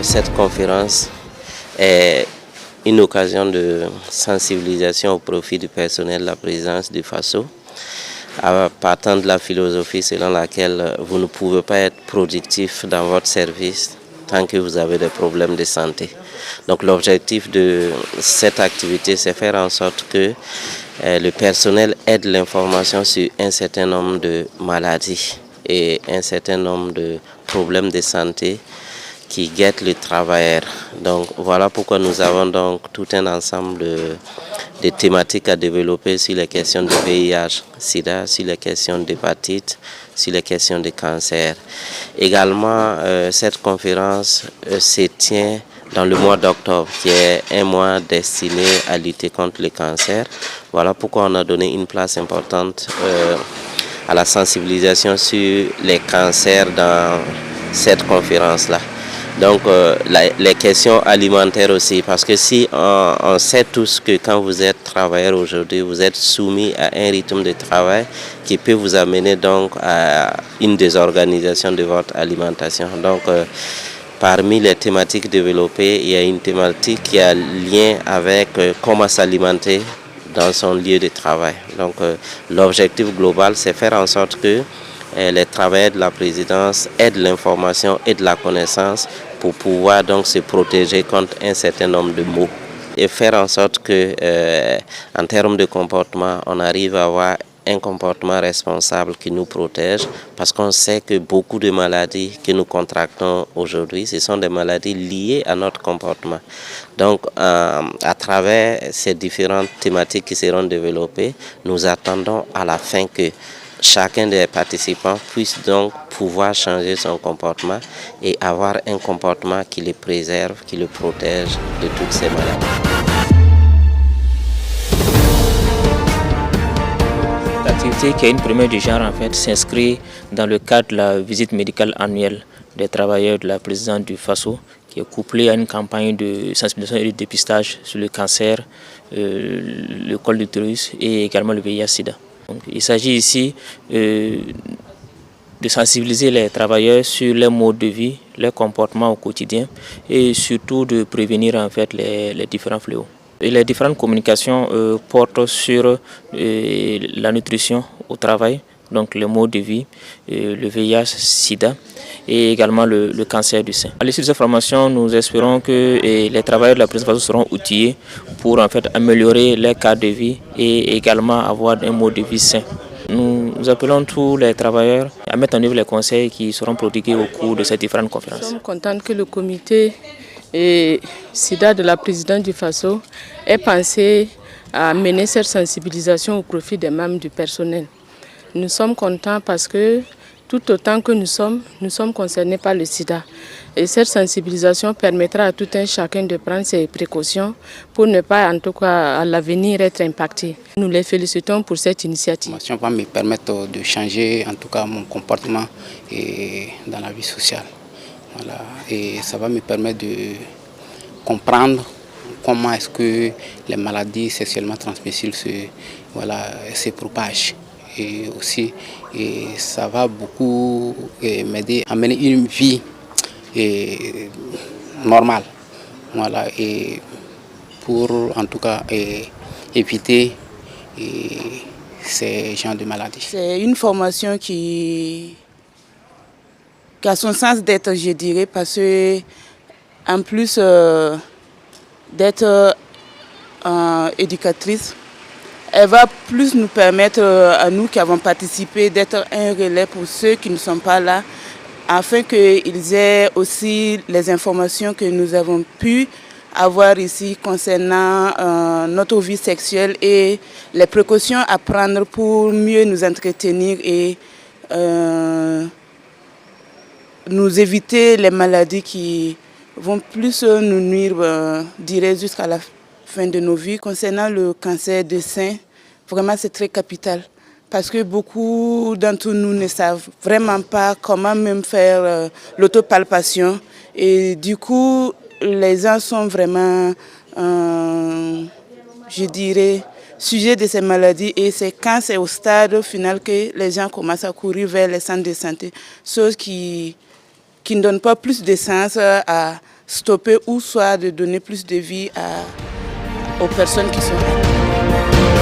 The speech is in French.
cette conférence est une occasion de sensibilisation au profit du personnel de la présidence du FASO, partant de la philosophie selon laquelle vous ne pouvez pas être productif dans votre service tant que vous avez des problèmes de santé. Donc l'objectif de cette activité, c'est faire en sorte que le personnel ait de l'information sur un certain nombre de maladies et un certain nombre de problèmes de santé qui guettent le travailleur. Donc voilà pourquoi nous avons donc tout un ensemble de thématiques à développer sur les questions de VIH, SIDA, sur les questions d'hépatite, sur les questions de cancer. Également, cette conférence se tient dans le mois d'octobre, qui est un mois destiné à lutter contre le cancer. Voilà pourquoi on a donné une place importante à la sensibilisation sur les cancers dans cette conférence-là. Donc les questions alimentaires aussi, parce que si on sait tous que quand vous êtes travailleur aujourd'hui, vous êtes soumis à un rythme de travail qui peut vous amener donc à une désorganisation de votre alimentation. Donc parmi les thématiques développées, il y a une thématique qui a lien avec comment s'alimenter dans son lieu de travail. Donc l'objectif global, c'est faire en sorte que les travailleurs de la présidence aient de l'information et de la connaissance pour pouvoir donc se protéger contre un certain nombre de maux et faire en sorte que, en termes de comportement, on arrive à avoir un comportement responsable qui nous protège, parce qu'on sait que beaucoup de maladies que nous contractons aujourd'hui, ce sont des maladies liées à notre comportement. Donc, à travers ces différentes thématiques qui seront développées, nous attendons à la fin que chacun des participants puisse donc pouvoir changer son comportement et avoir un comportement qui le préserve, qui le protège de toutes ces maladies. Cette activité, qui est une première du genre, en fait, s'inscrit dans le cadre de la visite médicale annuelle des travailleurs de la présidence du FASO, qui est couplée à une campagne de sensibilisation et de dépistage sur le cancer, le col de l'utérus et également le VIH-Sida. Donc, il s'agit ici de sensibiliser les travailleurs sur leur mode de vie, leur comportement au quotidien et surtout de prévenir en fait les différents fléaux. Et les différentes communications portent sur la nutrition au travail, donc le mode de vie, le VIH-Sida et également le cancer du sein. À l'issue de cette formation, nous espérons que les travailleurs de la présidence seront outillés pour en fait améliorer leur cadre de vie et également avoir un mode de vie sain. Nous appelons tous les travailleurs à mettre en œuvre les conseils qui seront prodigués au cours de ces différentes conférences. Nous sommes contents que le comité SIDA de la présidence du FASO ait pensé à mener cette sensibilisation au profit des membres du personnel. Nous sommes contents parce que tout autant que nous sommes concernés par le sida. Et cette sensibilisation permettra à tout un chacun de prendre ses précautions pour ne pas, en tout cas à l'avenir, être impacté. Nous les félicitons pour cette initiative. La formation va me permettre de changer en tout cas mon comportement dans la vie sociale. Voilà. Et ça va me permettre de comprendre comment est-ce que les maladies sexuellement transmissibles se propagent. Et aussi, ça va beaucoup m'aider à mener une vie normale. Voilà, et pour en tout cas éviter ces genres de maladies. C'est une formation qui a son sens d'être, je dirais, parce que en plus d'être éducatrice, elle va plus nous permettre, à nous qui avons participé, d'être un relais pour ceux qui ne sont pas là, afin qu'ils aient aussi les informations que nous avons pu avoir ici concernant notre vie sexuelle et les précautions à prendre pour mieux nous entretenir et nous éviter les maladies qui vont plus nous nuire, dirais, jusqu'à la fin de nos vies. Concernant le cancer du sein, vraiment c'est très capital parce que beaucoup d'entre nous ne savent vraiment pas comment même faire l'autopalpation et du coup les gens sont vraiment, je dirais, sujets de ces maladies et c'est quand c'est au stade final que les gens commencent à courir vers les centres de santé, chose qui ne donne pas plus de sens à stopper ou soit de donner plus de vie aux personnes qui sont atteintes.